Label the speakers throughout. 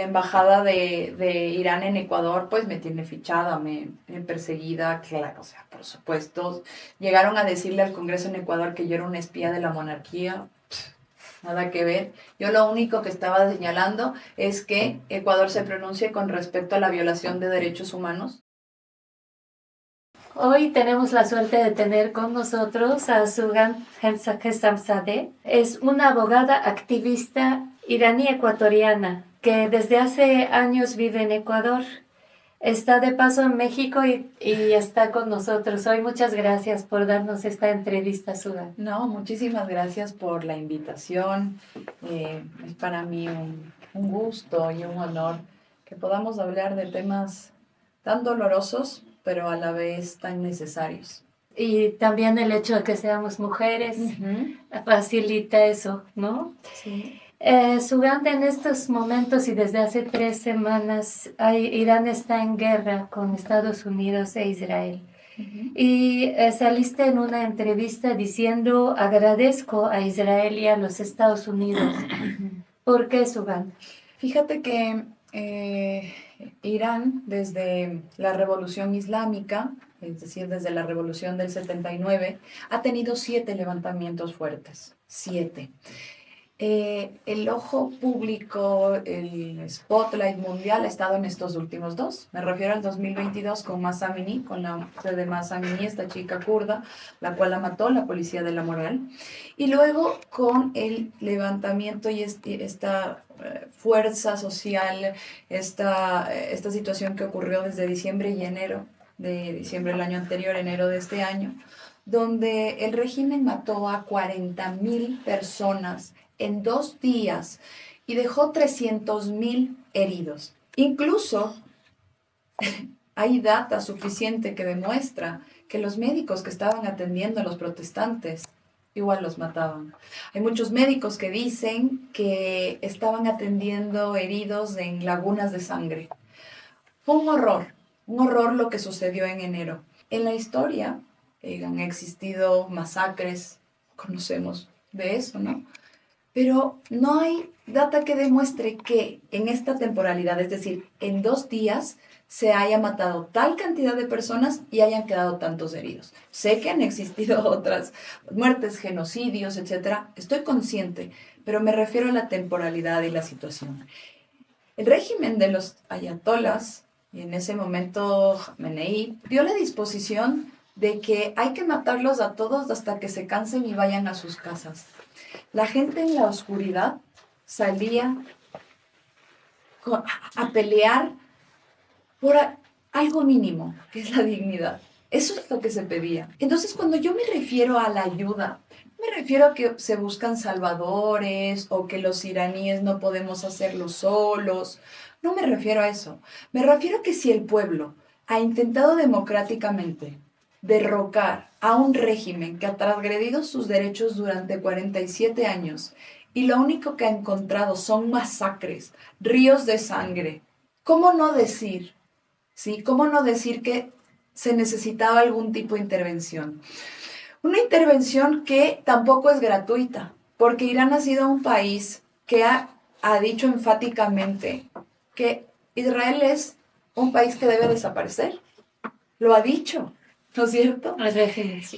Speaker 1: embajada de Irán en Ecuador, pues me tiene fichada, me perseguida, claro, o sea, por supuesto. Llegaron a decirle al Congreso en Ecuador que yo era una espía de la monarquía. Nada que ver. Yo lo único que estaba señalando es que Ecuador se pronuncie con respecto a la violación de derechos humanos.
Speaker 2: Hoy tenemos la suerte de tener con nosotros a Sugan Hemsamzadeh. Es una abogada activista iraní ecuatoriana que desde hace años vive en Ecuador. Está de paso en México y está con nosotros hoy. Muchas gracias por darnos esta entrevista, Sugan.
Speaker 1: No, muchísimas gracias por la invitación. Es para mí un gusto y un honor que podamos hablar de temas tan dolorosos, pero a la vez tan necesarios.
Speaker 2: Y también el hecho de que seamos mujeres facilita eso, ¿no?
Speaker 1: Sí.
Speaker 2: Suganda, en estos momentos y desde hace 3 semanas, Irán está en guerra con Estados Unidos e Israel. Y saliste en una entrevista diciendo, agradezco a Israel y a los Estados Unidos. ¿Por qué, Suganda?
Speaker 1: Fíjate que Irán, desde la Revolución Islámica, es decir, desde la Revolución del 79, ha tenido 7 levantamientos fuertes. 7. El ojo público, el spotlight mundial ha estado en estos últimos 2. Me refiero al 2022 con Mahsa Amini, con la muerte de Mahsa Amini, esta chica kurda, la cual la mató la policía de la moral. Y luego con el levantamiento y esta fuerza social, esta situación que ocurrió desde diciembre y enero, de diciembre del año anterior, enero de este año, donde el régimen mató a 40.000 personas en 2 días y dejó 300.000 heridos. Incluso hay data suficiente que demuestra que los médicos que estaban atendiendo a los protestantes igual los mataban. Hay muchos médicos que dicen que estaban atendiendo heridos en lagunas de sangre. Fue un horror lo que sucedió en enero. En la historia han existido masacres, conocemos de eso, ¿no? Pero no hay data que demuestre que en esta temporalidad, es decir, en 2 días, se haya matado tal cantidad de personas y hayan quedado tantos heridos. Sé que han existido otras muertes, genocidios, etc. Estoy consciente, pero me refiero a la temporalidad y la situación. El régimen de los ayatolás, y en ese momento Jamenei, dio la disposición de que hay que matarlos a todos hasta que se cansen y vayan a sus casas. La gente en la oscuridad salía a pelear por algo mínimo, que es la dignidad. Eso es lo que se pedía. Entonces, cuando yo me refiero a la ayuda, me refiero a que se buscan salvadores o que los iraníes no podemos hacerlo solos. No me refiero a eso. Me refiero a que si el pueblo ha intentado democráticamente derrocar a un régimen que ha transgredido sus derechos durante 47 años y lo único que ha encontrado son masacres, ríos de sangre, ¿cómo no decir? ¿Sí? ¿Cómo no decir que se necesitaba algún tipo de intervención? Una intervención que tampoco es gratuita, porque Irán ha sido un país que ha dicho enfáticamente que Israel es un país que debe desaparecer. Lo ha dicho, ¿no es cierto?
Speaker 2: El régimen, sí.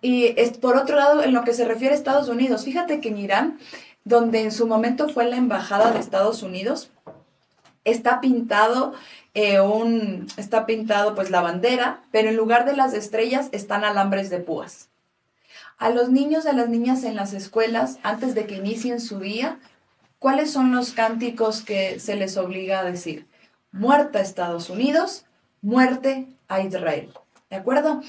Speaker 1: Y por otro lado, en lo que se refiere a Estados Unidos, fíjate que en Irán, donde en su momento fue la embajada de Estados Unidos, está pintado pues la bandera, pero en lugar de las estrellas están alambres de púas. A los niños y a las niñas en las escuelas, antes de que inicien su día, ¿cuáles son los cánticos que se les obliga a decir? Muerte a Estados Unidos, muerte a Israel. ¿De acuerdo?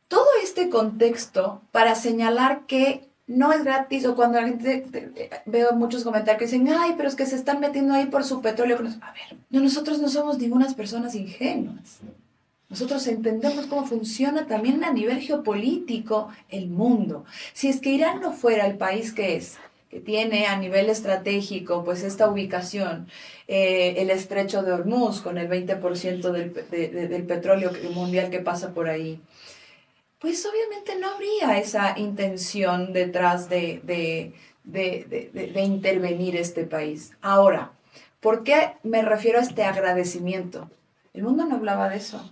Speaker 1: Todo este contexto para señalar que no es gratis, o cuando la gente, veo muchos comentarios que dicen, ay, pero es que se están metiendo ahí por su petróleo. A ver, nosotros no somos ninguna personas ingenuas. Nosotros entendemos cómo funciona también a nivel geopolítico el mundo. Si es que Irán no fuera el país que es, que tiene a nivel estratégico pues esta ubicación, el estrecho de Hormuz con el 20% del petróleo mundial que pasa por ahí, pues obviamente no habría esa intención detrás de intervenir este país. Ahora, ¿Por qué me refiero a este agradecimiento? El mundo no hablaba de eso.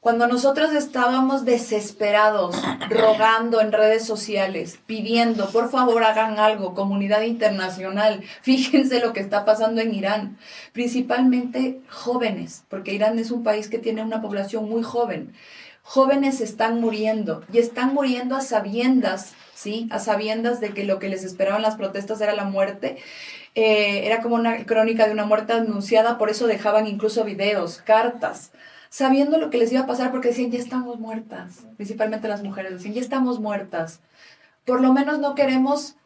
Speaker 1: Cuando nosotros estábamos desesperados, rogando en redes sociales, pidiendo, por favor hagan algo, comunidad internacional, fíjense lo que está pasando en Irán, principalmente jóvenes, porque Irán es un país que tiene una población muy joven. Jóvenes están muriendo y están muriendo a sabiendas, ¿sí? A sabiendas de que lo que les esperaban las protestas era la muerte. Era como una crónica de una muerte anunciada, por eso dejaban incluso videos, cartas, sabiendo lo que les iba a pasar, porque decían, ya estamos muertas, principalmente las mujeres decían, ya estamos muertas, por lo menos no queremos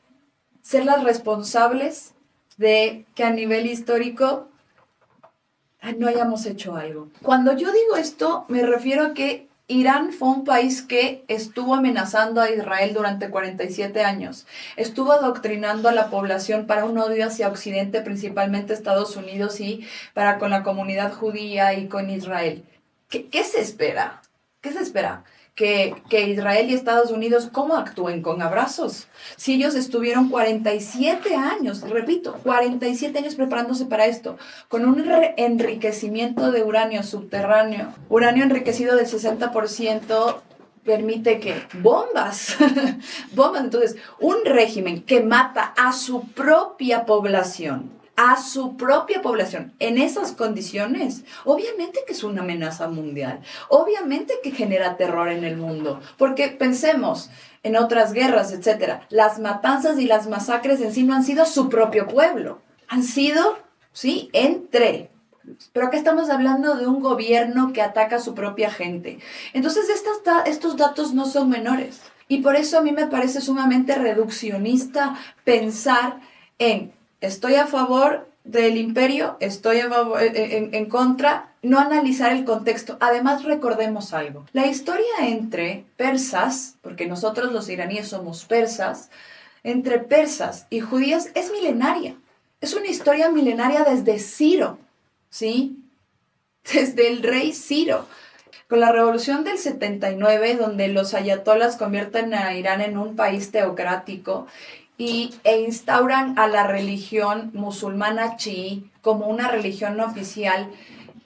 Speaker 1: ser las responsables de que a nivel histórico no hayamos hecho algo. Cuando yo digo esto, me refiero a que Irán fue un país que estuvo amenazando a Israel durante 47 años. Estuvo adoctrinando a la población para un odio hacia Occidente, principalmente Estados Unidos, y para con la comunidad judía y con Israel. ¿Qué se espera? ¿Qué se espera? Que Israel y Estados Unidos, ¿cómo actúen? ¿Con abrazos? Si ellos estuvieron 47 años, repito, 47 años preparándose para esto, con un enriquecimiento de uranio subterráneo, uranio enriquecido del 60%, permite que bombas, entonces, un régimen que mata a su propia población, en esas condiciones, obviamente que es una amenaza mundial, obviamente que genera terror en el mundo, porque pensemos en otras guerras, etcétera, las matanzas y las masacres en sí no han sido su propio pueblo, han sido, sí, pero acá estamos hablando de un gobierno que ataca a su propia gente. Entonces estos datos no son menores, y por eso a mí me parece sumamente reduccionista pensar en estoy a favor del imperio, estoy en contra, no analizar el contexto. Además, recordemos algo. La historia entre persas, porque nosotros los iraníes somos persas, entre persas y judíos es milenaria. Es una historia milenaria desde Ciro, ¿sí? Desde el rey Ciro. Con la revolución del 79, donde los ayatolas convierten a Irán en un país teocrático, e instauran a la religión musulmana chií como una religión oficial,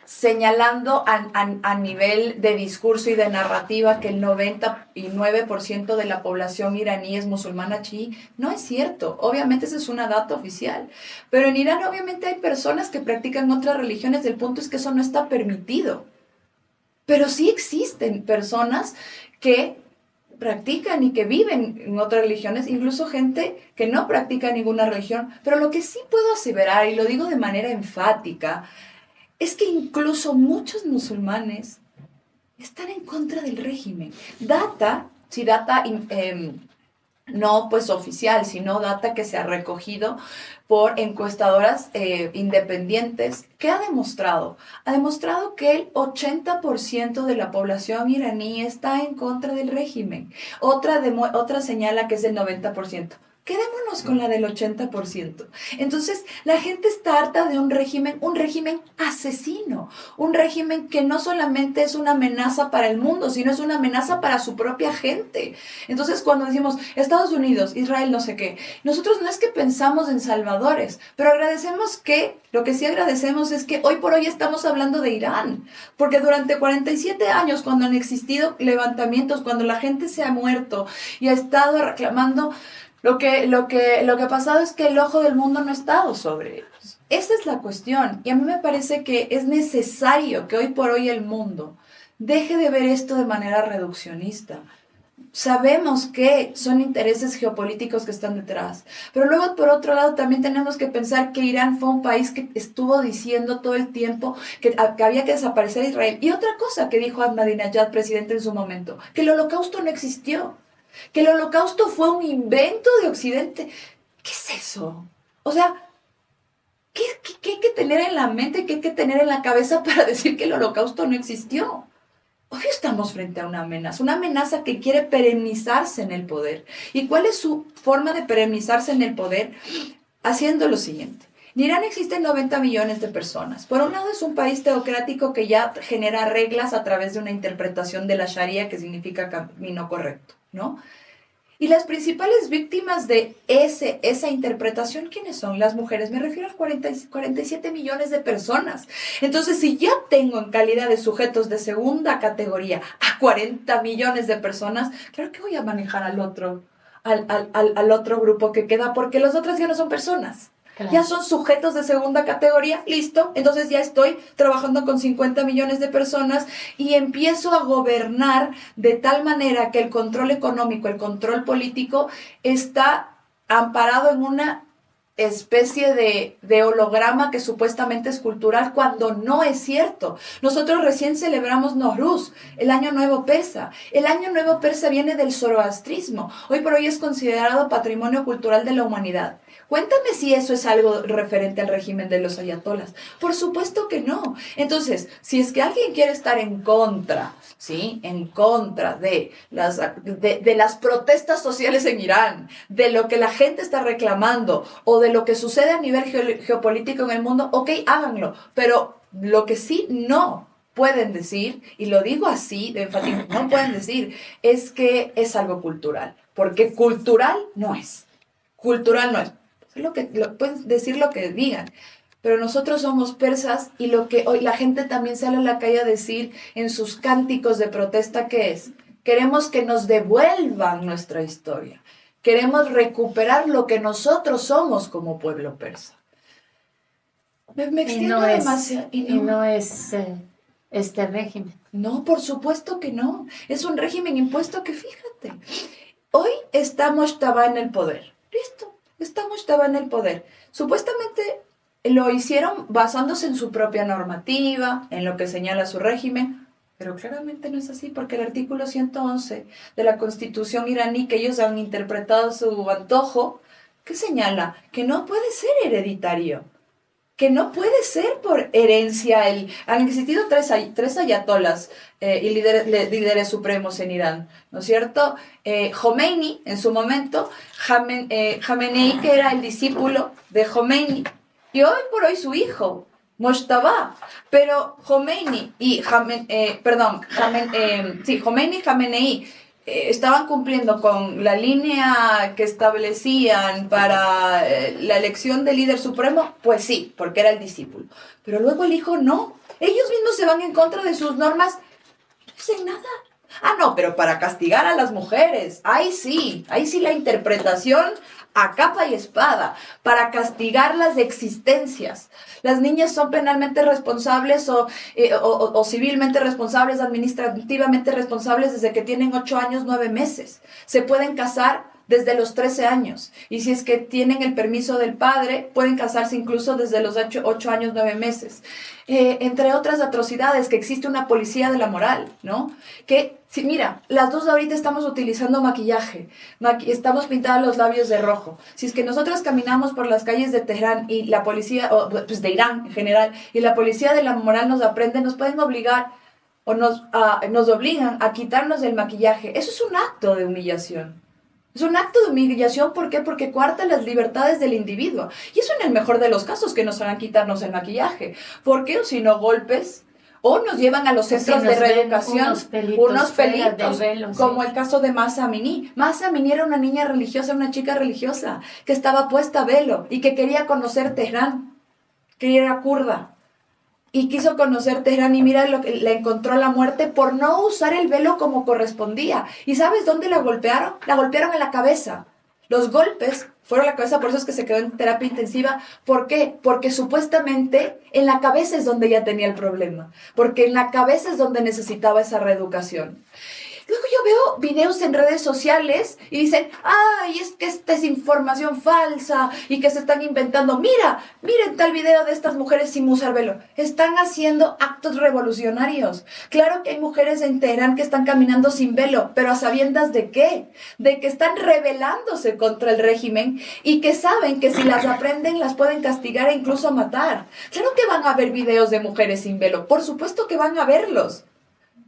Speaker 1: señalando a nivel de discurso y de narrativa que el 99% de la población iraní es musulmana chií. No es cierto, obviamente esa es una data oficial, pero en Irán obviamente hay personas que practican otras religiones, el punto es que eso no está permitido, pero sí existen personas que practican y que viven en otras religiones, incluso gente que no practica ninguna religión. Pero lo que sí puedo aseverar, y lo digo de manera enfática, es que incluso muchos musulmanes están en contra del régimen. No pues oficial, sino data que se ha recogido por encuestadoras independientes, que ha demostrado que el 80% de la población iraní está en contra del régimen. Otra señala que es el 90%. Quedémonos con la del 80%. Entonces, la gente está harta de un régimen asesino, un régimen que no solamente es una amenaza para el mundo, sino es una amenaza para su propia gente. Entonces, cuando decimos Estados Unidos, Israel, no sé qué, nosotros no es que pensamos en salvadores, pero lo que sí agradecemos es que hoy por hoy estamos hablando de Irán, porque durante 47 años, cuando han existido levantamientos, cuando la gente se ha muerto y ha estado reclamando, lo que ha pasado es que el ojo del mundo no ha estado sobre ellos. Esa es la cuestión. Y a mí me parece que es necesario que hoy por hoy el mundo deje de ver esto de manera reduccionista. Sabemos que son intereses geopolíticos que están detrás. Pero luego, por otro lado, también tenemos que pensar que Irán fue un país que estuvo diciendo todo el tiempo que había que desaparecer a Israel. Y otra cosa que dijo Ahmadinejad, presidente en su momento, que el holocausto no existió. Que el holocausto fue un invento de Occidente. ¿Qué es eso? O sea, ¿qué hay que tener en la mente, qué hay que tener en la cabeza para decir que el holocausto no existió? Hoy estamos frente a una amenaza que quiere perennizarse en el poder. ¿Y cuál es su forma de perennizarse en el poder? Haciendo lo siguiente. En Irán existen 90 millones de personas. Por un lado es un país teocrático que ya genera reglas a través de una interpretación de la Sharia, que significa camino correcto, ¿no? Y las principales víctimas de esa interpretación, ¿quiénes son? Las mujeres. Me refiero a 47 millones de personas. Entonces, si ya tengo en calidad de sujetos de segunda categoría a 40 millones de personas, claro que voy a manejar al otro grupo que queda, porque las otras ya no son personas. Claro. Ya son sujetos de segunda categoría, listo, entonces ya estoy trabajando con 50 millones de personas y empiezo a gobernar de tal manera que el control económico, el control político está amparado en una especie de holograma que supuestamente es cultural cuando no es cierto. Nosotros recién celebramos Nowruz, el Año Nuevo Persa. El Año Nuevo Persa viene del zoroastrismo. Hoy por hoy es considerado patrimonio cultural de la humanidad. Cuéntame si eso es algo referente al régimen de los ayatolas. Por supuesto que no. Entonces, si es que alguien quiere estar en contra, ¿sí? En contra de las protestas sociales en Irán, de lo que la gente está reclamando o de lo que sucede a nivel geopolítico en el mundo, ok, háganlo. Pero lo que sí no pueden decir, y lo digo así de enfático, no pueden decir, es que es algo cultural. Porque cultural no es. Cultural no es. Pueden decir lo que digan, pero nosotros somos persas y lo que hoy la gente también sale a la calle a decir en sus cánticos de protesta, ¿qué es? Queremos que nos devuelvan nuestra historia. Queremos recuperar lo que nosotros somos como pueblo persa. Me extiendo demasiado.
Speaker 2: Y no es este régimen.
Speaker 1: No, por supuesto que no. Es un régimen impuesto que, fíjate, hoy estamos en el poder. Listo. Estaba en el poder. Supuestamente lo hicieron basándose en su propia normativa, en lo que señala su régimen, pero claramente no es así, porque el artículo 111 de la Constitución iraní, que ellos han interpretado a su antojo, ¿qué señala? Que no puede ser hereditario, que no puede ser por herencia. Han existido tres ayatolas y líderes supremos en Irán, ¿no es cierto? Khomeini, en su momento, Khamenei, que era el discípulo de Khomeini, y hoy por hoy su hijo, Mojtaba. Pero Khomeini y Khamenei estaban cumpliendo con la línea que establecían para la elección del líder supremo, pues sí, porque era el discípulo. Pero luego el hijo no. Ellos mismos se van en contra de sus normas, no dicen nada. Ah, no, pero para castigar a las mujeres, ahí sí la interpretación a capa y espada, para castigar las existencias. Las niñas son penalmente responsables o civilmente responsables, administrativamente responsables desde que tienen 8 años, 9 meses. Se pueden casar desde los 13 años. Y si es que tienen el permiso del padre, pueden casarse incluso desde los 8 años, 9 meses. Entre otras atrocidades, que existe una policía de la moral, ¿no? Que, sí, mira, las dos ahorita estamos utilizando maquillaje, estamos pintadas los labios de rojo. Si es que nosotros caminamos por las calles de Teherán y la policía, pues de Irán en general, y la policía de la moral nos aprende, nos pueden obligar o nos obligan a quitarnos el maquillaje. Eso es un acto de humillación. Es un acto de humillación, ¿por qué? Porque coarta las libertades del individuo. Y eso en el mejor de los casos, que nos hagan quitarnos el maquillaje. ¿Por qué? O si no, golpes. O nos llevan a los centros de reeducación. Unos pelitos velo, como sí. El caso de Mahsa Amini. Mahsa Amini era una niña religiosa, una chica religiosa, que estaba puesta a velo y que quería conocer Teherán, que era kurda. Y quiso conocer Teherán y mira lo que le encontró la muerte por no usar el velo como correspondía. ¿Y sabes dónde la golpearon? La golpearon en la cabeza. Los golpes fueron en la cabeza, por eso es que se quedó en terapia intensiva. ¿Por qué? Porque supuestamente en la cabeza es donde ella tenía el problema. Porque en la cabeza es donde necesitaba esa reeducación. Luego yo veo videos en redes sociales y dicen, ay, es que esta es información falsa y que se están inventando. Miren tal video de estas mujeres sin usar velo. Están haciendo actos revolucionarios. Claro que hay mujeres en Teherán que están caminando sin velo, pero a sabiendas de qué? De que están rebelándose contra el régimen y que saben que si las aprenden las pueden castigar e incluso matar. Claro que van a ver videos de mujeres sin velo. Por supuesto que van a verlos.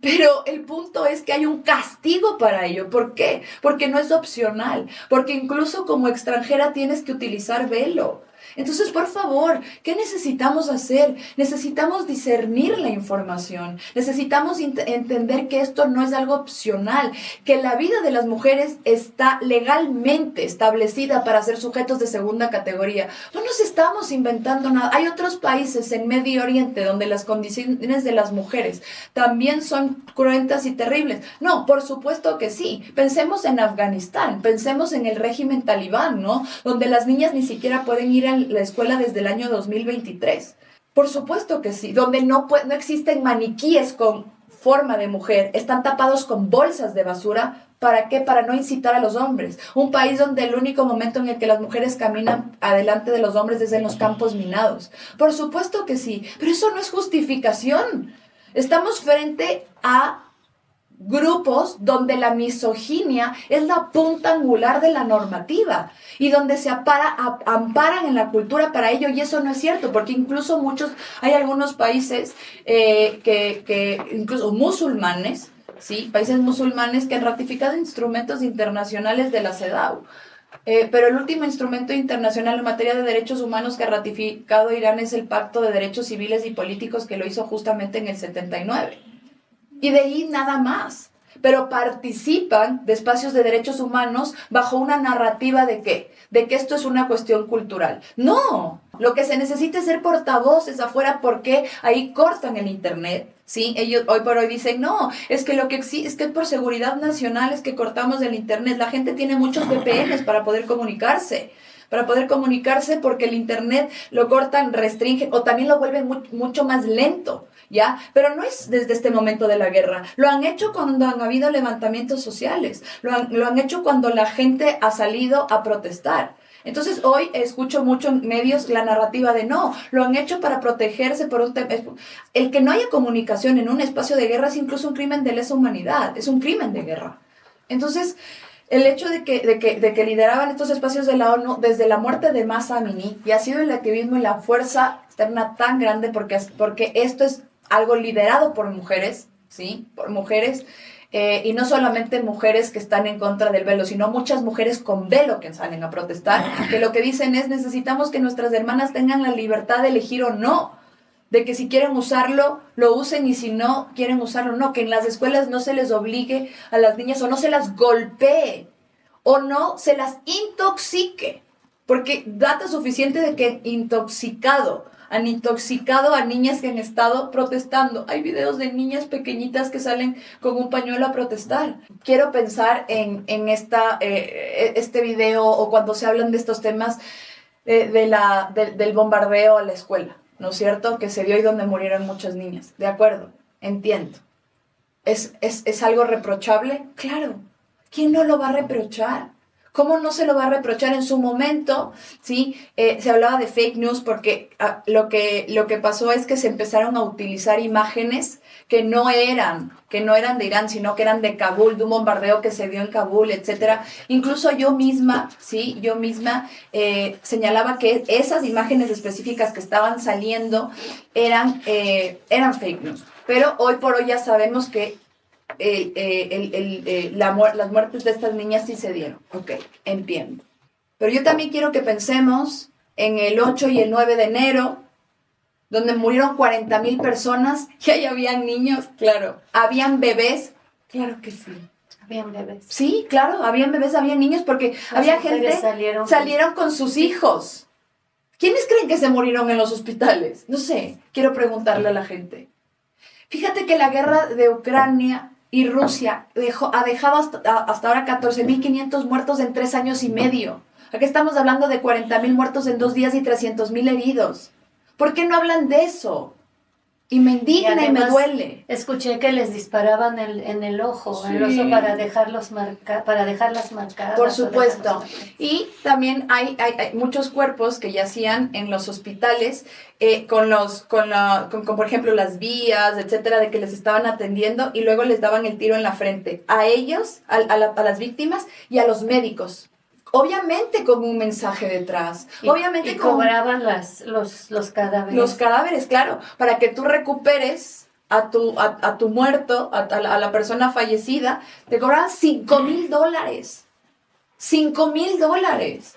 Speaker 1: Pero el punto es que hay un castigo para ello. ¿Por qué? Porque no es opcional. Porque incluso como extranjera tienes que utilizar velo. Entonces, por favor, ¿qué necesitamos hacer? Necesitamos discernir la información. Necesitamos entender que esto no es algo opcional, que la vida de las mujeres está legalmente establecida para ser sujetos de segunda categoría. No nos estamos inventando nada. Hay otros países en Medio Oriente donde las condiciones de las mujeres también son cruentas y terribles. No, por supuesto que sí. Pensemos en Afganistán, pensemos en el régimen talibán, ¿no? Donde las niñas ni siquiera pueden ir a la escuela desde el año 2023. Por supuesto que sí. Donde no existen maniquíes con forma de mujer, están tapados con bolsas de basura. ¿Para qué? Para no incitar a los hombres. Un país donde el único momento en el que las mujeres caminan adelante de los hombres es en los campos minados. Por supuesto que sí, pero eso no es justificación. Estamos frente a grupos donde la misoginia es la punta angular de la normativa y donde se amparan en la cultura para ello, y eso no es cierto, porque incluso hay algunos países que incluso musulmanes, ¿sí? Países musulmanes que han ratificado instrumentos internacionales de la CEDAW. Pero el último instrumento internacional en materia de derechos humanos que ha ratificado Irán es el Pacto de Derechos Civiles y Políticos, que lo hizo justamente en el 79. Y de ahí nada más. Pero participan de espacios de derechos humanos bajo una narrativa ¿de qué? De que esto es una cuestión cultural. No, lo que se necesita es ser portavoces afuera, porque ahí cortan el internet, ¿sí? Ellos hoy por hoy dicen, no, es que lo que existe es que por seguridad nacional es que cortamos el internet. La gente tiene muchos VPNs para poder comunicarse. Porque el internet lo cortan, restringen o también lo vuelven mucho más lento, ¿ya? Pero no es desde este momento de la guerra. Lo han hecho cuando han habido levantamientos sociales. Lo han hecho cuando la gente ha salido a protestar. Entonces hoy escucho mucho en medios la narrativa de no, lo han hecho para protegerse por un tema. El que no haya comunicación en un espacio de guerra es incluso un crimen de lesa humanidad, es un crimen de guerra. Entonces, el hecho de que lideraban estos espacios de la ONU desde la muerte de Mahsa Amini, y ha sido el activismo y la fuerza externa tan grande porque esto es algo liderado por mujeres, ¿sí? Por mujeres, y no solamente mujeres que están en contra del velo, sino muchas mujeres con velo que salen a protestar, que lo que dicen es: necesitamos que nuestras hermanas tengan la libertad de elegir o no, de que si quieren usarlo, lo usen, y si no quieren usarlo, no, que en las escuelas no se les obligue a las niñas, o no se las golpee, o no se las intoxique, porque data suficiente de que han intoxicado a niñas que han estado protestando. Hay videos de niñas pequeñitas que salen con un pañuelo a protestar. Quiero pensar en este video, o cuando se hablan de estos temas del bombardeo a la escuela, ¿no es cierto? Que se dio y donde murieron muchas niñas. De acuerdo, entiendo. ¿Es algo reprochable? Claro. ¿Quién no lo va a reprochar? ¿Cómo no se lo va a reprochar en su momento? ¿Sí? Se hablaba de fake news porque lo que pasó es que se empezaron a utilizar imágenes que no eran de Irán, sino que eran de Kabul, de un bombardeo que se dio en Kabul, etc. Incluso yo misma señalaba que esas imágenes específicas que estaban saliendo eran fake news. Pero hoy por hoy ya sabemos que las muertes de estas niñas sí se dieron. Ok, entiendo. Pero yo también quiero que pensemos en el 8 y el 9 de enero, donde murieron 40,000 personas, y ahí habían niños, claro. ¿Habían bebés? Claro que sí.
Speaker 2: Habían bebés.
Speaker 1: Sí, claro, habían bebés, habían niños, porque había gente salieron con sus hijos. ¿Quiénes creen que se murieron en los hospitales? No sé, quiero preguntarle a la gente. Fíjate que la guerra de Ucrania y Rusia ha dejado hasta ahora 14,500 muertos en 3 años y medio. Aquí estamos hablando de 40,000 muertos en 2 días y 300,000 heridos. ¿Por qué no hablan de eso? Y me indigna y me duele.
Speaker 2: Escuché que les disparaban en el ojo, sí, el ojo para dejarlas marcadas.
Speaker 1: Por supuesto. Y también hay muchos cuerpos que yacían en los hospitales con por ejemplo, las vías, etcétera, de que les estaban atendiendo y luego les daban el tiro en la frente. A ellos, a las víctimas y a los médicos. Obviamente con un mensaje detrás.
Speaker 2: Cobraban los cadáveres.
Speaker 1: Los cadáveres, claro, para que tú recuperes a tu muerto, a la persona fallecida, te cobraban $5,000. $5,000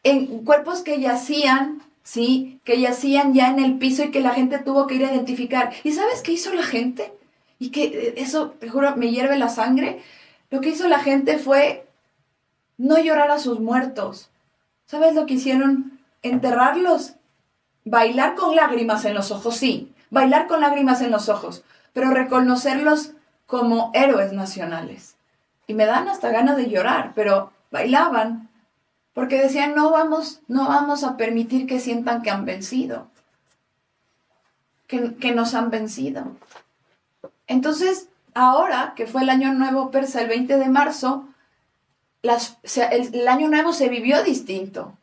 Speaker 1: en cuerpos que yacían, ¿sí? Que yacían ya en el piso y que la gente tuvo que ir a identificar. ¿Y sabes qué hizo la gente? Y que eso, te juro, me hierve la sangre. Lo que hizo la gente fue no llorar a sus muertos. ¿Sabes lo que hicieron? Enterrarlos. Bailar con lágrimas en los ojos, sí. Bailar con lágrimas en los ojos. Pero reconocerlos como héroes nacionales. Y me dan hasta ganas de llorar, pero bailaban. Porque decían, no vamos a permitir que sientan que han vencido. Que nos han vencido. Entonces, ahora, que fue el Año Nuevo Persa, el 20 de marzo, el Año Nuevo se vivió distinto.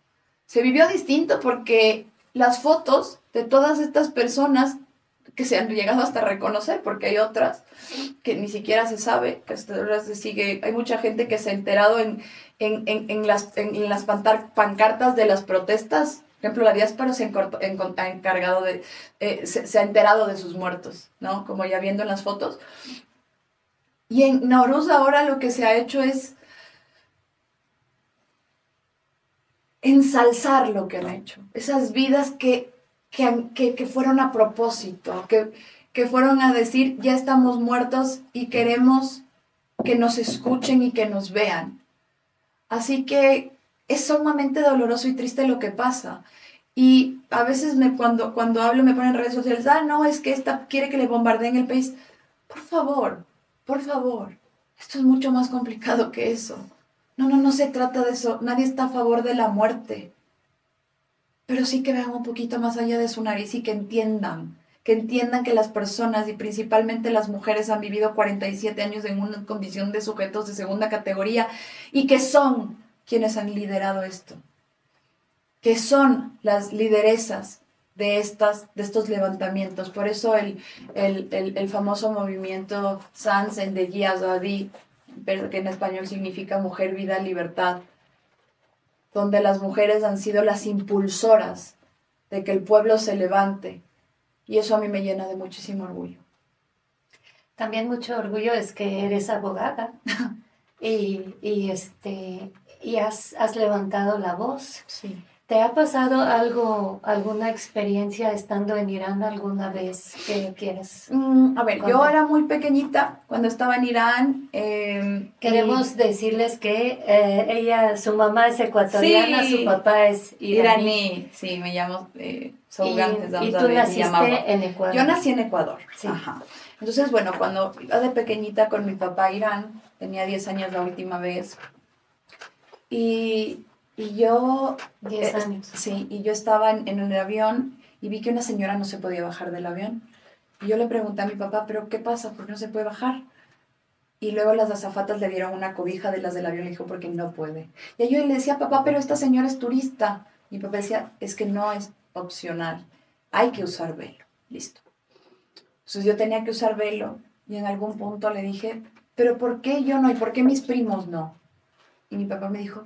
Speaker 1: Se vivió distinto porque las fotos de todas estas personas que se han llegado hasta reconocer, porque hay otras que ni siquiera se sabe, que hasta ahora se sigue, hay mucha gente que se ha enterado en las pancartas de las protestas. Por ejemplo, la diáspora se ha encargado de, se ha enterado de sus muertos, ¿no? Como ya viendo en las fotos. Y en Nowruz ahora lo que se ha hecho es ensalzar lo que han hecho. Esas vidas que fueron a propósito, que fueron a decir, ya estamos muertos y queremos que nos escuchen y que nos vean. Así que es sumamente doloroso y triste lo que pasa. Y a veces cuando hablo me ponen en redes sociales, no, es que esta quiere que le bombardeen el país. Por favor, esto es mucho más complicado que eso. No se trata de eso. Nadie está a favor de la muerte. Pero sí que vean un poquito más allá de su nariz y que entiendan que las personas y principalmente las mujeres han vivido 47 años en una condición de sujetos de segunda categoría y que son quienes han liderado esto, que son las lideresas de estos levantamientos. Por eso el famoso movimiento Sansen de Gia Azadi, pero que en español significa mujer, vida, libertad, donde las mujeres han sido las impulsoras de que el pueblo se levante. Y eso a mí me llena de muchísimo orgullo.
Speaker 2: También mucho orgullo es que eres abogada y has levantado la voz.
Speaker 1: Sí.
Speaker 2: ¿Te ha pasado alguna experiencia estando en Irán alguna vez que quieras
Speaker 1: A ver,
Speaker 2: contar?
Speaker 1: yo era muy pequeñita cuando estaba en Irán.
Speaker 2: Queremos decirles que su mamá es ecuatoriana,
Speaker 1: Sí,
Speaker 2: su papá es iraní.
Speaker 1: Sí, me llamo
Speaker 2: Y tú naciste en Ecuador.
Speaker 1: Yo nací en Ecuador.
Speaker 2: Sí.
Speaker 1: Ajá. Entonces, bueno, cuando iba de pequeñita con mi papá a Irán, tenía 10 años la última vez. Y yo...
Speaker 2: 10 años.
Speaker 1: Sí, y yo estaba en el avión y vi que una señora no se podía bajar del avión. Y yo le pregunté a mi papá, ¿pero qué pasa? ¿Por qué no se puede bajar? Y luego las azafatas le dieron una cobija de las del avión y le dijo, porque no puede. Y yo le decía, papá, pero esta señora es turista. Y mi papá decía, es que no es opcional. Hay que usar velo. Listo. Entonces yo tenía que usar velo y en algún punto le dije, ¿pero por qué yo no? ¿Y por qué mis primos no? Y mi papá me dijo,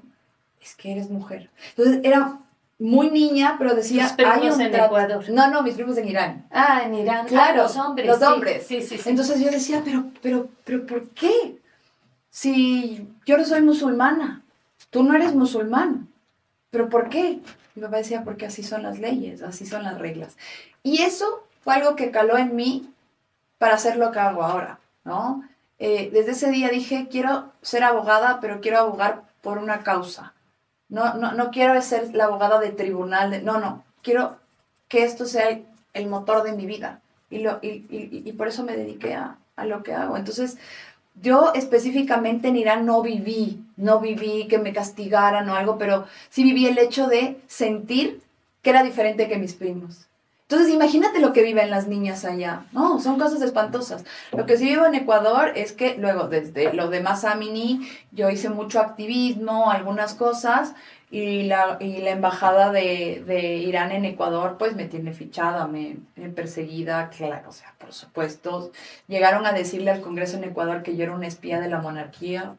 Speaker 1: es que eres mujer. Entonces era muy niña, pero decía...
Speaker 2: ¿Tus primos en Ecuador?
Speaker 1: No, mis primos en Irán.
Speaker 2: Ah, en Irán.
Speaker 1: Claro,
Speaker 2: los hombres.
Speaker 1: Los hombres.
Speaker 2: Sí.
Speaker 1: Entonces yo decía, pero, ¿por qué? Si yo no soy musulmana, tú no eres musulmán, ¿pero por qué? Mi papá decía, porque así son las leyes, así son las reglas. Y eso fue algo que caló en mí para hacer lo que hago ahora, ¿no? Desde ese día dije, quiero ser abogada, pero quiero abogar por una causa. No quiero ser la abogada de tribunal, no, quiero que esto sea el motor de mi vida. Y por eso me dediqué a lo que hago. Entonces, yo específicamente en Irán no viví que me castigaran o algo, pero sí viví el hecho de sentir que era diferente que mis primos. Entonces, imagínate lo que viven las niñas allá. No, son cosas espantosas. Lo que sí vivo en Ecuador es que luego, desde lo de Masamini, yo hice mucho activismo, algunas cosas, y la embajada de Irán en Ecuador, pues me tiene fichada, me perseguida, claro, o sea, por supuesto. Llegaron a decirle al Congreso en Ecuador que yo era una espía de la monarquía.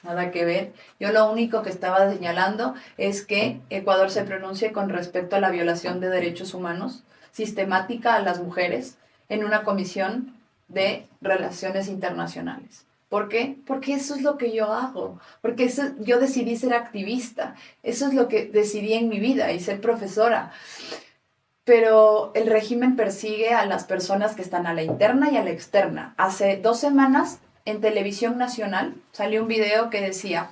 Speaker 1: Nada que ver. Yo lo único que estaba señalando es que Ecuador se pronuncie con respecto a la violación de derechos humanos sistemática a las mujeres en una comisión de relaciones internacionales. ¿Por qué? Porque eso es lo que yo hago, porque yo decidí ser activista, eso es lo que decidí en mi vida y ser profesora. Pero el régimen persigue a las personas que están a la interna y a la externa. Hace 2 semanas en Televisión Nacional salió un video que decía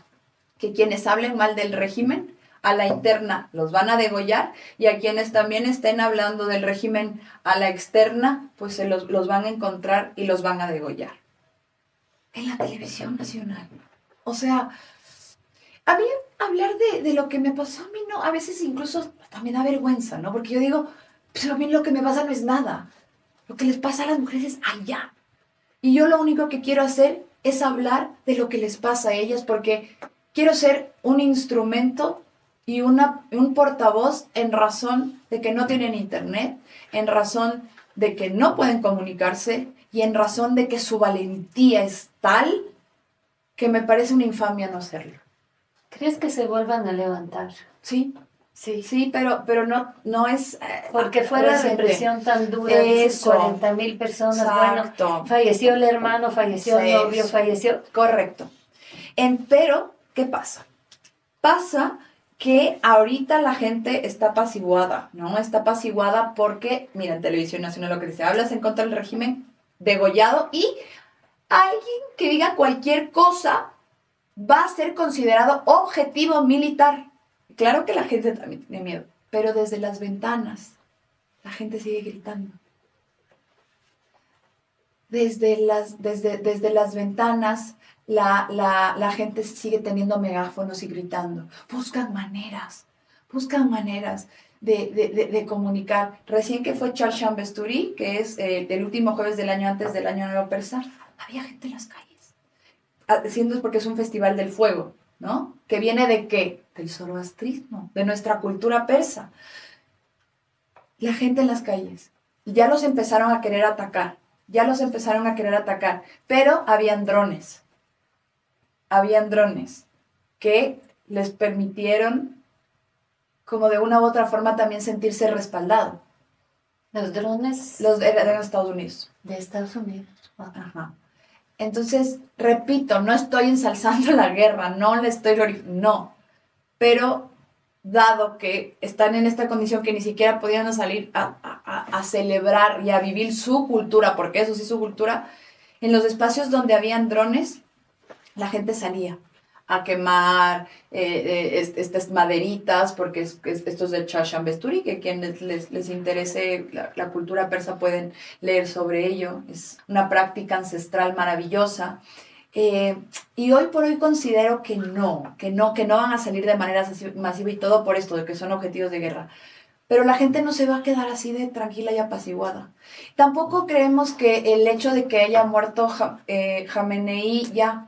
Speaker 1: que quienes hablen mal del régimen a la interna los van a degollar y a quienes también estén hablando del régimen a la externa, pues los van a encontrar y los van a degollar. En la Televisión Nacional. O sea, a mí hablar de lo que me pasó a mí, no, a veces incluso hasta me da vergüenza, ¿no? Porque yo digo, pero a mí lo que me pasa no es nada. Lo que les pasa a las mujeres es allá. Y yo lo único que quiero hacer es hablar de lo que les pasa a ellas porque quiero ser un instrumento y un portavoz en razón de que no tienen internet, en razón de que no pueden comunicarse y en razón de que su valentía es tal que me parece una infamia no hacerlo.
Speaker 2: ¿Crees que se vuelvan a levantar?
Speaker 1: Sí, pero no es...
Speaker 2: Porque fue la represión tan dura, dices 40,000 personas,
Speaker 1: exacto.
Speaker 2: Bueno, falleció el hermano, falleció el novio, falleció...
Speaker 1: Correcto. Pero, ¿qué pasa? Pasa que ahorita la gente está apaciguada, ¿no? Está apaciguada porque, mira, en Televisión Nacional lo que dice, hablas en contra del régimen, degollado, y alguien que diga cualquier cosa va a ser considerado objetivo militar. Claro que la gente también tiene miedo, pero desde las ventanas la gente sigue gritando. Desde las ventanas la gente sigue teniendo megáfonos y gritando. Buscan maneras de comunicar. Recién que fue Chashambesturi, que es el último jueves del año antes del año nuevo persa, había gente en las calles. Haciendo es porque es un festival del fuego, ¿no? ¿Que viene de qué? Del zoroastrismo, de nuestra cultura persa. La gente en las calles. Ya los empezaron a querer atacar, pero habían drones que les permitieron, como de una u otra forma, también sentirse respaldado.
Speaker 2: ¿Los drones?
Speaker 1: Eran de Estados Unidos.
Speaker 2: De Estados Unidos.
Speaker 1: Wow. Ajá. Entonces, repito, no estoy ensalzando la guerra, no. Pero, dado que están en esta condición que ni siquiera podían salir a celebrar y a vivir su cultura, porque eso sí es su cultura, en los espacios donde habían drones, la gente salía a quemar estas maderitas, porque esto es de Chashambesturi, que quienes les interese la cultura persa pueden leer sobre ello. Es una práctica ancestral maravillosa. Y hoy por hoy considero que no van a salir de manera masiva y todo por esto, de que son objetivos de guerra. Pero la gente no se va a quedar así de tranquila y apaciguada. Tampoco creemos que el hecho de que haya muerto Jamenei ya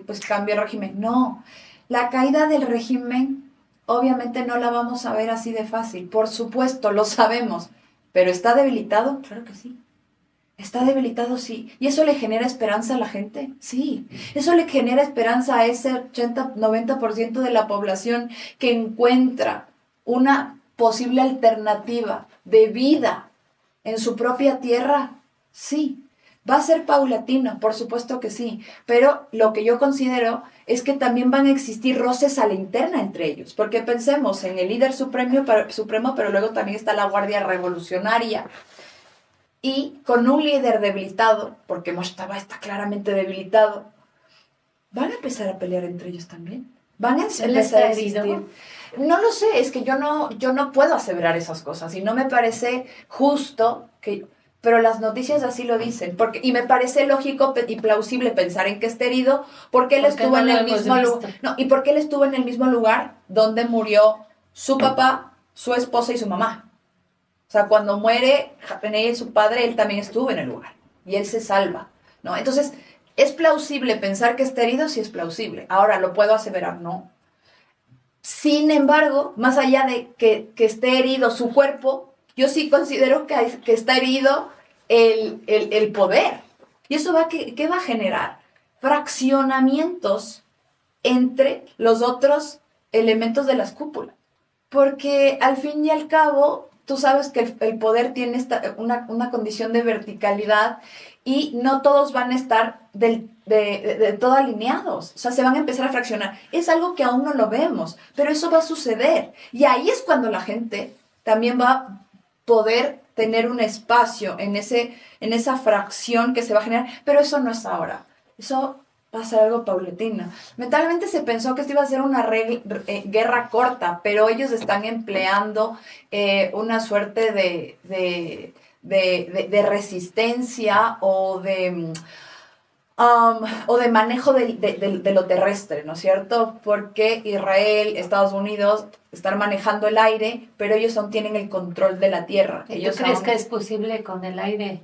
Speaker 1: pues cambie el régimen. No, la caída del régimen obviamente no la vamos a ver así de fácil. Por supuesto, lo sabemos. ¿Pero está debilitado? Claro que sí. Está debilitado, sí. ¿Y eso le genera esperanza a la gente? Sí. Eso le genera esperanza a ese 80-90% de la población que encuentra una posible alternativa de vida en su propia tierra. Sí. ¿Va a ser paulatino? Por supuesto que sí. Pero lo que yo considero es que también van a existir roces a la interna entre ellos. Porque pensemos en el líder supremo, pero luego también está la Guardia Revolucionaria. Y con un líder debilitado, porque Moshtaba está claramente debilitado, ¿van a empezar a pelear entre ellos también? ¿Van a empezar a existir? No lo sé, es que yo no puedo aseverar esas cosas y no me parece justo pero las noticias así lo dicen, y me parece lógico y plausible pensar en que esté herido porque él estuvo en el mismo lugar. No, y porque él estuvo en el mismo lugar donde murió su papá, su esposa y su mamá. O sea, cuando muere Jamenei, su padre, él también estuvo en el lugar y él se salva, ¿no? Entonces, ¿es plausible pensar que está herido? Sí es plausible. Ahora, ¿lo puedo aseverar? No. Sin embargo, más allá de que esté herido su cuerpo, yo sí considero que está herido el poder. ¿Y eso qué va a generar? Fraccionamientos entre los otros elementos de las cúpulas. Porque al fin y al cabo, tú sabes que el poder tiene una condición de verticalidad y no todos van a estar de todo alineados. O sea, se van a empezar a fraccionar. Es algo que aún no lo vemos, pero eso va a suceder. Y ahí es cuando la gente también va a poder tener un espacio en esa fracción que se va a generar. Pero eso no es ahora. Eso va a ser algo paulatino. Mentalmente se pensó que esto iba a ser una guerra corta, pero ellos están empleando una suerte de resistencia o de manejo de lo terrestre, ¿no es cierto? Porque Israel, Estados Unidos están manejando el aire, pero ellos aún tienen el control de la tierra.
Speaker 2: ¿Tú crees que es posible con el aire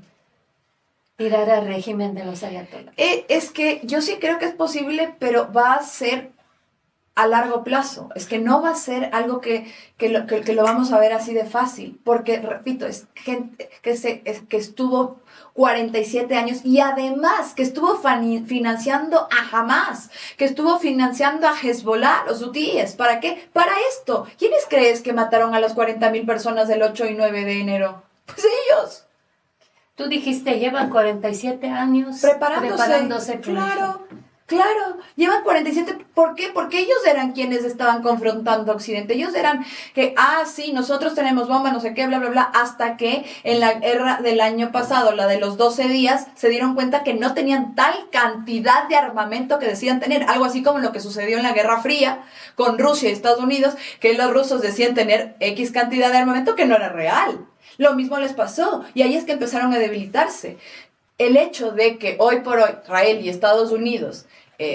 Speaker 2: tirar al régimen de los ayatolás?
Speaker 1: Es que yo sí creo que es posible, pero va a ser a largo plazo. Es que no va a ser algo que lo vamos a ver así de fácil, porque, repito, es gente que estuvo 47 años y además que estuvo financiando a Hamas, que estuvo financiando a Hezbollah, los hutíes. ¿Para qué? Para esto. ¿Quiénes crees que mataron a las 40,000 personas del 8 y 9 de enero? Pues ellos.
Speaker 2: Tú dijiste, llevan 47 años
Speaker 1: preparándose. Claro, llevan 47, ¿por qué? Porque ellos eran quienes estaban confrontando a Occidente, ellos eran que, sí, nosotros tenemos bomba, no sé qué, bla, bla, bla, hasta que en la guerra del año pasado, la de los 12 días, se dieron cuenta que no tenían tal cantidad de armamento que decían tener, algo así como lo que sucedió en la Guerra Fría con Rusia y Estados Unidos, que los rusos decían tener X cantidad de armamento que no era real. Lo mismo les pasó, y ahí es que empezaron a debilitarse. El hecho de que hoy por hoy Israel y Estados Unidos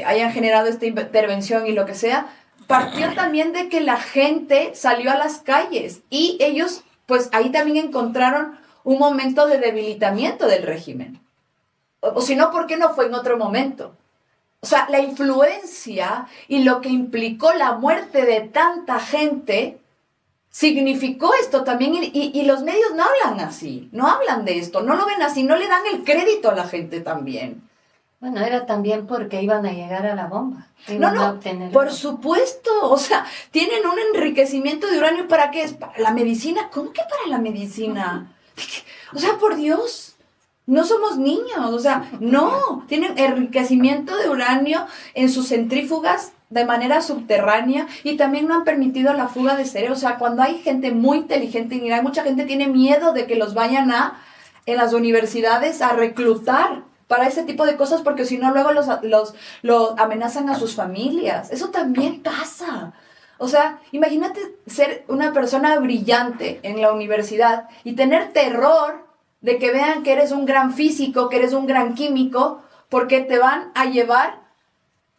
Speaker 1: hayan generado esta intervención y lo que sea, partió también de que la gente salió a las calles y ellos, pues ahí también encontraron un momento de debilitamiento del régimen. O si no, ¿por qué no fue en otro momento? O sea, la influencia y lo que implicó la muerte de tanta gente significó esto también, y los medios no hablan así, no hablan de esto, no lo ven así, no le dan el crédito a la gente también.
Speaker 2: Bueno, era también porque iban a llegar a la bomba.
Speaker 1: No, por supuesto, o sea, tienen un enriquecimiento de uranio, ¿para qué es? ¿Para la medicina? ¿Cómo que para la medicina? O sea, por Dios, no somos niños, o sea, no, tienen enriquecimiento de uranio en sus centrífugas de manera subterránea y también no han permitido la fuga de cerebro. O sea, cuando hay gente muy inteligente en Irán, mucha gente tiene miedo de que los vayan en las universidades a reclutar para ese tipo de cosas, porque si no luego los amenazan a sus familias. Eso también pasa. O sea, imagínate ser una persona brillante en la universidad y tener terror de que vean que eres un gran físico, que eres un gran químico, porque te van a llevar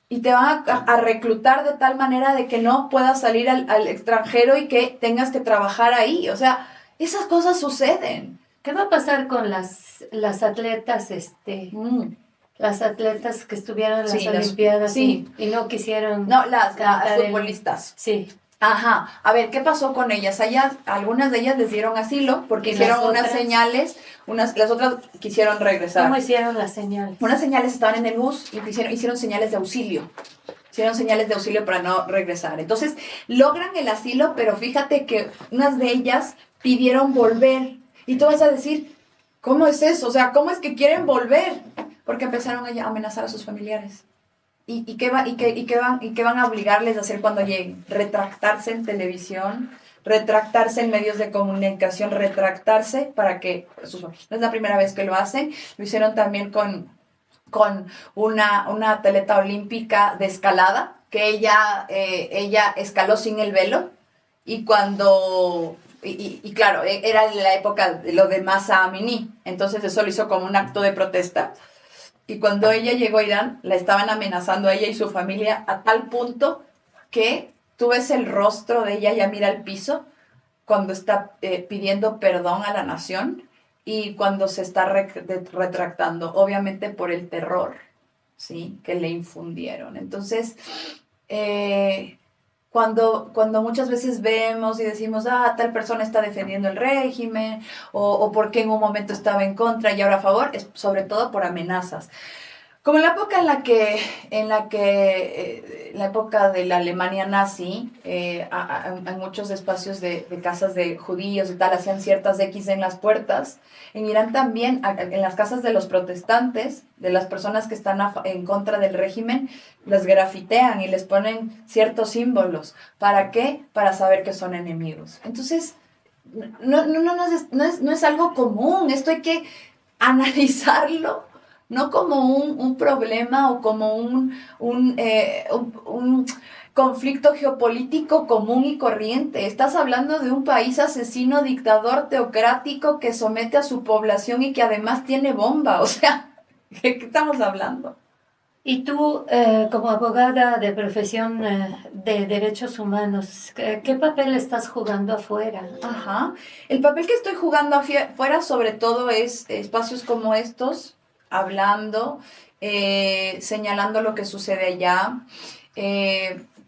Speaker 1: y te van a reclutar de tal manera de que no puedas salir al extranjero y que tengas que trabajar ahí. O sea, esas cosas suceden.
Speaker 2: ¿Qué va a pasar con las atletas, las atletas que estuvieron en las Olimpiadas y no quisieron?
Speaker 1: No, las futbolistas.
Speaker 2: Sí.
Speaker 1: Ajá. A ver, ¿qué pasó con ellas? Algunas de ellas les dieron asilo porque hicieron unas señales, las otras quisieron regresar.
Speaker 2: ¿Cómo hicieron las señales?
Speaker 1: Unas señales estaban en el bus y hicieron señales de auxilio. Hicieron señales de auxilio para no regresar. Entonces, logran el asilo, pero fíjate que unas de ellas pidieron volver. Y tú vas a decir, ¿cómo es eso? O sea, ¿cómo es que quieren volver? Porque empezaron a amenazar a sus familiares. ¿Y qué van a obligarles a hacer cuando lleguen? Retractarse en televisión, retractarse en medios de comunicación, retractarse para que... No es la primera vez que lo hacen. Lo hicieron también con una atleta olímpica de escalada, que ella escaló sin el velo. Y cuando... Y claro, era la época de lo de Mahsa Amini, entonces eso lo hizo como un acto de protesta. Y cuando ella llegó a Irán, la estaban amenazando a ella y su familia a tal punto que tú ves el rostro de ella, ya mira el piso, cuando está pidiendo perdón a la nación y cuando se está retractando, obviamente por el terror, ¿sí?, que le infundieron. Entonces, Cuando muchas veces vemos y decimos, tal persona está defendiendo el régimen, o porque en un momento estaba en contra y ahora a favor, es sobre todo por amenazas. Como en la época la época de la Alemania nazi, hay muchos espacios de casas de judíos y tal, hacían ciertas X en las puertas. En Irán también, en las casas de los protestantes, de las personas que están en contra del régimen, las grafitean y les ponen ciertos símbolos. ¿Para qué? Para saber que son enemigos. Entonces, no es algo común, esto hay que analizarlo no como un problema o como un conflicto geopolítico común y corriente. Estás hablando de un país asesino, dictador, teocrático que somete a su población y que además tiene bomba. O sea, ¿de qué estamos hablando?
Speaker 2: Y tú, como abogada de profesión de derechos humanos, ¿qué papel estás jugando afuera?
Speaker 1: Ajá. El papel que estoy jugando afuera sobre todo es espacios como estos, hablando, señalando lo que sucede allá.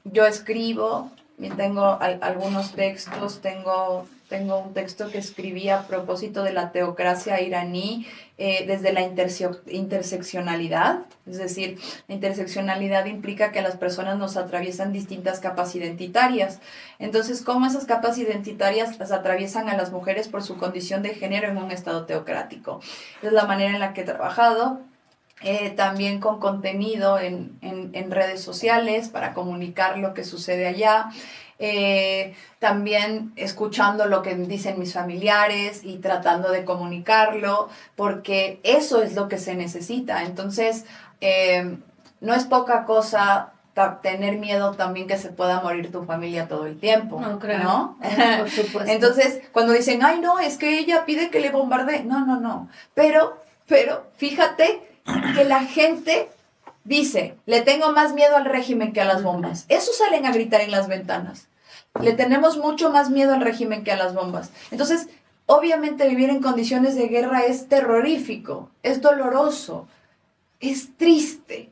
Speaker 1: Yo escribo, tengo algunos textos, tengo un texto que escribí a propósito de la teocracia iraní desde la interseccionalidad, es decir, la interseccionalidad implica que las personas nos atraviesan distintas capas identitarias. Entonces, ¿cómo esas capas identitarias las atraviesan a las mujeres por su condición de género en un estado teocrático? Es la manera en la que he trabajado. También con contenido en redes sociales para comunicar lo que sucede allá. También escuchando lo que dicen mis familiares y tratando de comunicarlo, porque eso es lo que se necesita. Entonces, no es poca cosa tener miedo también que se pueda morir tu familia todo el tiempo,
Speaker 2: No, claro.
Speaker 1: ¿no?
Speaker 2: Por supuesto.
Speaker 1: Entonces, cuando dicen, ay, no, es que ella pide que le bombardee. No. Pero fíjate que la gente dice, le tengo más miedo al régimen que a las bombas. Eso salen a gritar en las ventanas. Le tenemos mucho más miedo al régimen que a las bombas. Entonces, obviamente vivir en condiciones de guerra es terrorífico, es doloroso, es triste.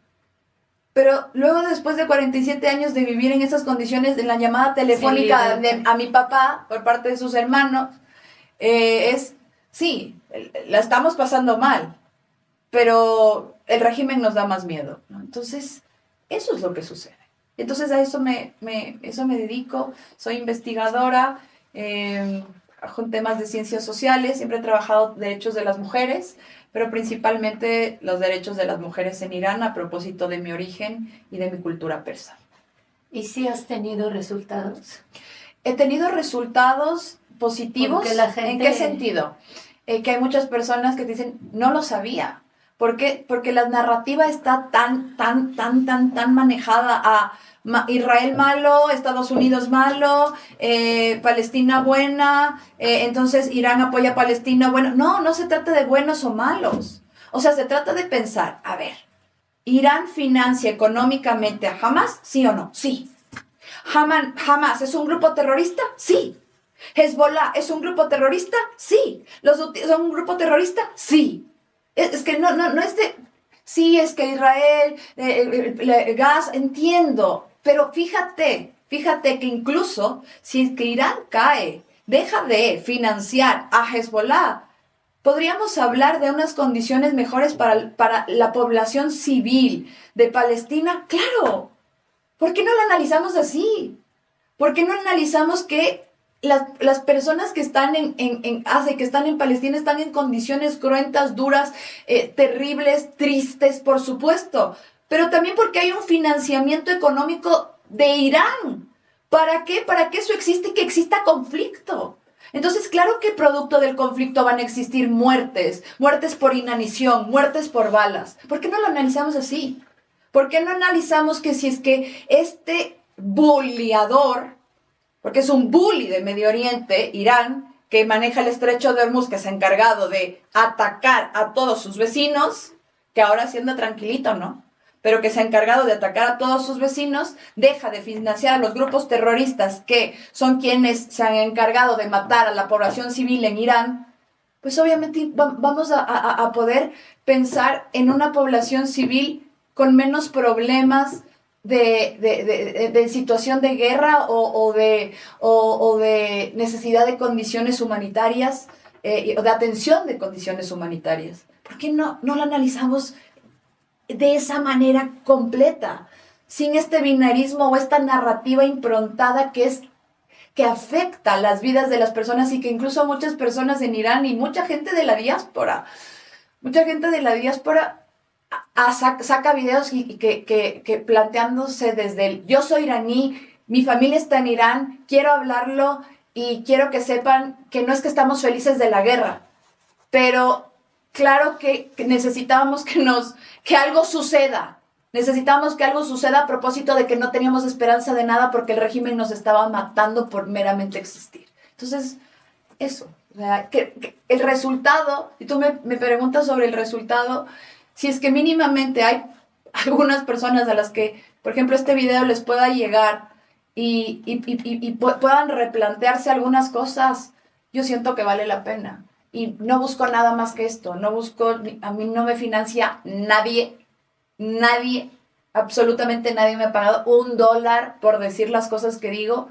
Speaker 1: Pero luego, después de 47 años de vivir en esas condiciones, en la llamada telefónica a mi papá por parte de sus hermanos, sí, la estamos pasando mal, pero el régimen nos da más miedo, ¿no? Entonces, eso es lo que sucede. Entonces, a eso me dedico. Soy investigadora con temas de ciencias sociales. Siempre he trabajado derechos de las mujeres, pero principalmente los derechos de las mujeres en Irán a propósito de mi origen y de mi cultura persa.
Speaker 2: ¿Y si has tenido resultados?
Speaker 1: He tenido resultados positivos. ¿En qué sentido? Que hay muchas personas que dicen, no lo sabía. ¿Por qué? Porque la narrativa está tan manejada a Israel malo, Estados Unidos malo, Palestina buena, entonces Irán apoya a Palestina bueno. No se trata de buenos o malos. O sea, se trata de pensar, a ver, ¿Irán financia económicamente a Hamas? ¿Sí o no? Sí. ¿Hamas es un grupo terrorista? Sí. ¿Hezbollah es un grupo terrorista? Sí. ¿Los Houthis son un grupo terrorista? Sí. Es que no es de... Sí, es que Israel, gas, entiendo. Pero fíjate que incluso si es que Irán cae, deja de financiar a Hezbollah, podríamos hablar de unas condiciones mejores para la población civil de Palestina. Claro. ¿Por qué no lo analizamos así? ¿Por qué no analizamos que las personas que están en Gaza y que están en Palestina están en condiciones cruentas, duras, terribles, tristes, por supuesto? Pero también porque hay un financiamiento económico de Irán. ¿Para qué? Para que eso existe y que exista conflicto. Entonces, claro que producto del conflicto van a existir muertes por inanición, muertes por balas. ¿Por qué no lo analizamos así? ¿Por qué no analizamos que si es que este bulliador, porque es un bully de Medio Oriente, Irán, que maneja el estrecho de Hormuz, que se ha encargado de atacar a todos sus vecinos, que ahora sí anda tranquilito, ¿no? Pero que se ha encargado de atacar a todos sus vecinos, deja de financiar a los grupos terroristas, que son quienes se han encargado de matar a la población civil en Irán, pues obviamente vamos a poder pensar en una población civil con menos problemas de situación de guerra o de necesidad de condiciones humanitarias o de atención de condiciones humanitarias. ¿Por qué no lo analizamos de esa manera completa, sin este binarismo o esta narrativa improntada que afecta las vidas de las personas y que incluso muchas personas en Irán y mucha gente de la diáspora saca videos y que planteándose desde el yo soy iraní, mi familia está en Irán, quiero hablarlo y quiero que sepan que no es que estamos felices de la guerra, pero claro que necesitábamos que algo suceda. Necesitábamos que algo suceda a propósito de que no teníamos esperanza de nada porque el régimen nos estaba matando por meramente existir. Entonces, eso. O sea, que el resultado, y tú me preguntas sobre el resultado, si es que mínimamente hay algunas personas a las que, por ejemplo, este video les pueda llegar y puedan replantearse algunas cosas, yo siento que vale la pena. Y no busco nada más que esto, a mí no me financia nadie, absolutamente nadie me ha pagado $1 por decir las cosas que digo,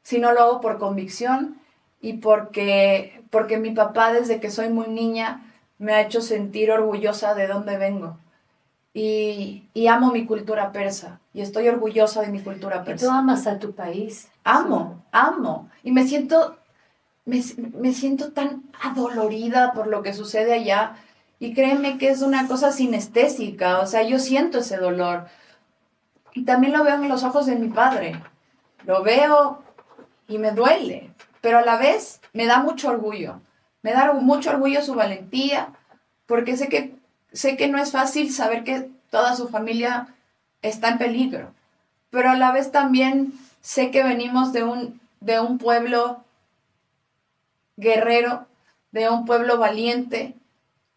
Speaker 1: si no lo hago por convicción y porque mi papá desde que soy muy niña me ha hecho sentir orgullosa de dónde vengo. Y amo mi cultura persa y estoy orgullosa de mi cultura persa.
Speaker 2: ¿Y tú amas a tu país?
Speaker 1: Amo. Y me siento tan adolorida por lo que sucede allá. Y créeme que es una cosa sinestésica, o sea, yo siento ese dolor. Y también lo veo en los ojos de mi padre. Lo veo y me duele, pero a la vez me da mucho orgullo. Me da mucho orgullo su valentía, porque sé que no es fácil saber que toda su familia está en peligro. Pero a la vez también sé que venimos de un pueblo guerrero, de un pueblo valiente,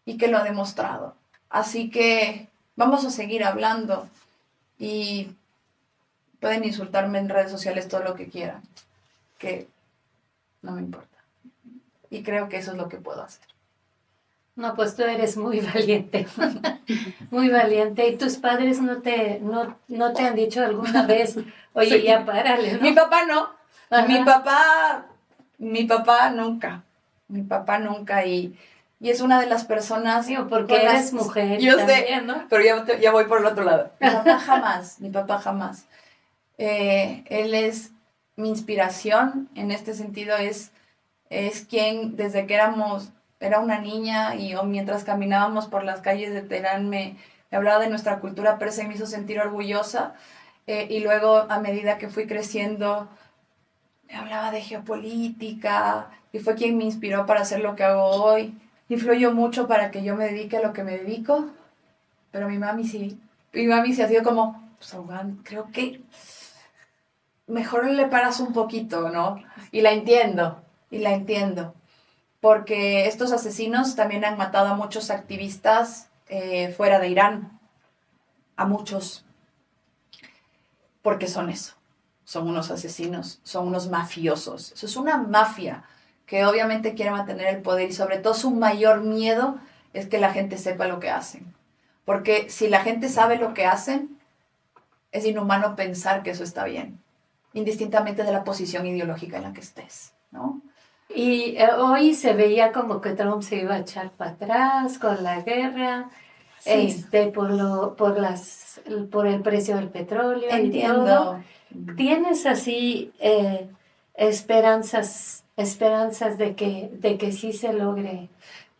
Speaker 1: y que lo ha demostrado. Así que vamos a seguir hablando y pueden insultarme en redes sociales todo lo que quieran, que no me importa. Y creo que eso es lo que puedo hacer.
Speaker 2: No, pues tú eres muy valiente, muy valiente. ¿Y tus padres no te han dicho alguna vez, oye, sí, ya párale, ¿no?
Speaker 1: Mi papá no. Ajá. Mi papá nunca. Y es una de las personas...
Speaker 2: Sí, porque eres mujer.
Speaker 1: Yo
Speaker 2: también,
Speaker 1: sé,
Speaker 2: ¿no?
Speaker 1: pero ya voy por el otro lado. Mi papá jamás. Él es mi inspiración, en este sentido es quien desde que era una niña o mientras caminábamos por las calles de Teherán me hablaba de nuestra cultura persa y me hizo sentir orgullosa. Y luego a medida que fui creciendo me hablaba de geopolítica y fue quien me inspiró para hacer lo que hago hoy. Influyó mucho para que yo me dedique a lo que me dedico, pero mi mami sí ha sido como, pues, creo que mejor le paras un poquito, ¿no? Y la entiendo, porque estos asesinos también han matado a muchos activistas fuera de Irán, a muchos, porque son eso, son unos asesinos, son unos mafiosos, eso es una mafia que obviamente quiere mantener el poder y sobre todo su mayor miedo es que la gente sepa lo que hacen, porque si la gente sabe lo que hacen, es inhumano pensar que eso está bien, indistintamente de la posición ideológica en la que estés, ¿no?
Speaker 2: Y hoy se veía como que Trump se iba a echar para atrás con la guerra, sí, por el precio del petróleo.
Speaker 1: Entiendo.
Speaker 2: Y todo. ¿Tienes así esperanzas de que sí se logre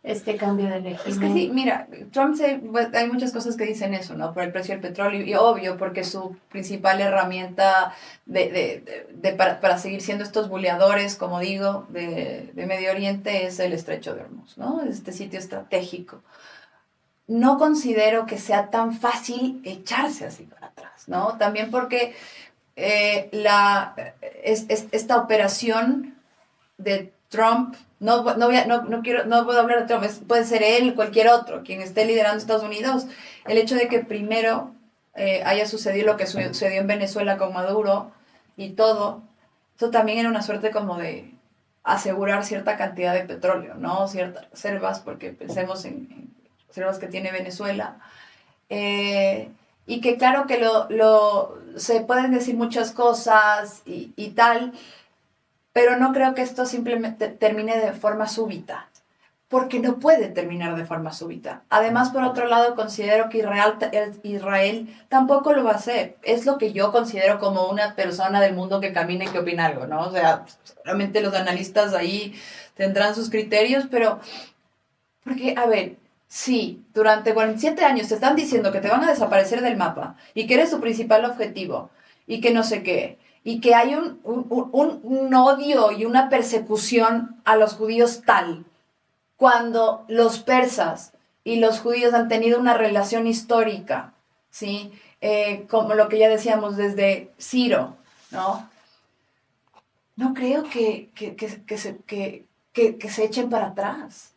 Speaker 2: este cambio de régimen?
Speaker 1: Es que sí, mira, Trump hay muchas cosas que dicen eso, ¿no? Por el precio del petróleo, y obvio, porque su principal herramienta para seguir siendo estos buleadores, como digo, de Medio Oriente es el Estrecho de Hormuz, ¿no? Este sitio estratégico. No considero que sea tan fácil echarse así para atrás, ¿no? También porque esta operación de Trump, no puedo hablar de Trump, puede ser él, cualquier otro, quien esté liderando Estados Unidos, el hecho de que primero haya sucedido lo que sucedió en Venezuela con Maduro y todo, eso también era una suerte como de asegurar cierta cantidad de petróleo, ¿no? Ciertas reservas, porque pensemos en reservas que tiene Venezuela. Y que claro que se pueden decir muchas cosas y tal, pero no creo que esto simplemente termine de forma súbita, porque no puede terminar de forma súbita. Además, por otro lado, considero que Israel tampoco lo va a hacer. Es lo que yo considero como una persona del mundo que camina y que opina algo, ¿no? O sea, seguramente los analistas ahí tendrán sus criterios, pero porque, a ver, sí, durante 47 años te están diciendo que te van a desaparecer del mapa y que eres su principal objetivo y que no sé qué, y que hay un odio y una persecución a los judíos tal, cuando los persas y los judíos han tenido una relación histórica, ¿sí? Como lo que ya decíamos desde Ciro, ¿no? No creo que se echen para atrás.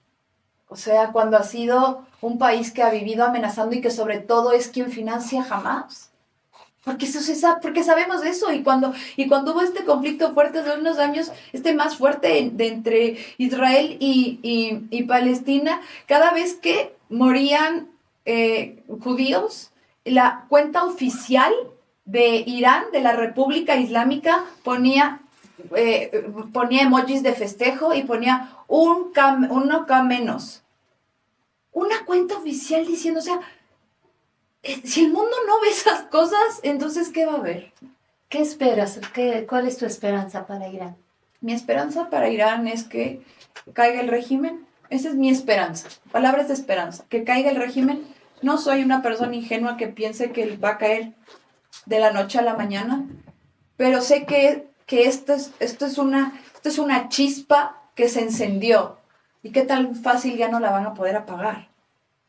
Speaker 1: O sea, cuando ha sido un país que ha vivido amenazando y que sobre todo es quien financia Hamas. Porque eso se sabe, porque sabemos eso. Y cuando hubo este conflicto fuerte de unos años, más fuerte de entre Israel y Palestina, cada vez que morían judíos, la cuenta oficial de Irán, de la República Islámica, ponía emojis de festejo y ponía uno K menos. Una cuenta oficial diciendo, o sea, si el mundo no ve esas cosas, entonces ¿qué va a haber?
Speaker 2: ¿Qué esperas? ¿Cuál es tu esperanza para Irán?
Speaker 1: Mi esperanza para Irán es que caiga el régimen. Esa es mi esperanza. Palabras de esperanza. Que caiga el régimen. No soy una persona ingenua que piense que va a caer de la noche a la mañana, pero sé que esto es una chispa que se encendió y que tan fácil ya no la van a poder apagar.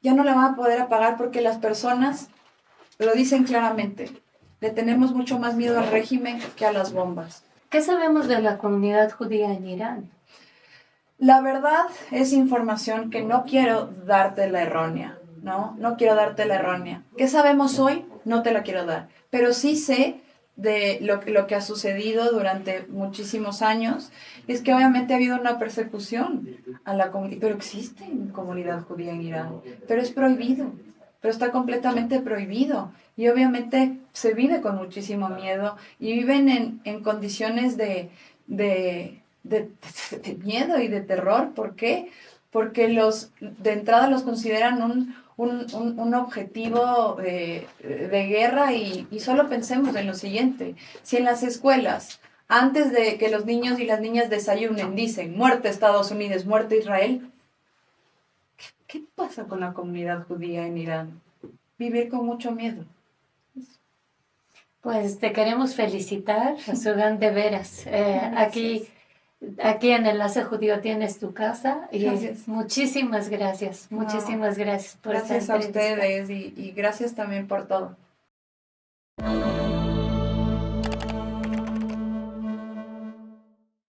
Speaker 1: Ya no la van a poder apagar porque las personas lo dicen claramente. Le tenemos mucho más miedo al régimen que a las bombas.
Speaker 2: ¿Qué sabemos de la comunidad judía en Irán?
Speaker 1: La verdad es información que no quiero darte la errónea, ¿no? No quiero darte la errónea. ¿Qué sabemos hoy? No te la quiero dar. Pero sí sé de lo que ha sucedido durante muchísimos años, es que obviamente ha habido una persecución a la comunidad, pero existe comunidad judía en Irán, pero es prohibido, pero está completamente prohibido, y obviamente se vive con muchísimo miedo, y viven en condiciones de miedo y de terror. ¿Por qué? Porque de entrada los consideran un objetivo de guerra, y solo pensemos en lo siguiente: si en las escuelas, antes de que los niños y las niñas desayunen, dicen muerte Estados Unidos, muerte Israel, ¿qué pasa con la comunidad judía en Irán? Vivir con mucho miedo.
Speaker 2: Pues te queremos felicitar, Sugan, de veras. Aquí en Enlace Judío tienes tu casa y
Speaker 1: gracias.
Speaker 2: Muchísimas gracias por
Speaker 1: gracias
Speaker 2: esta entrevista.
Speaker 1: Gracias a ustedes y gracias también por todo.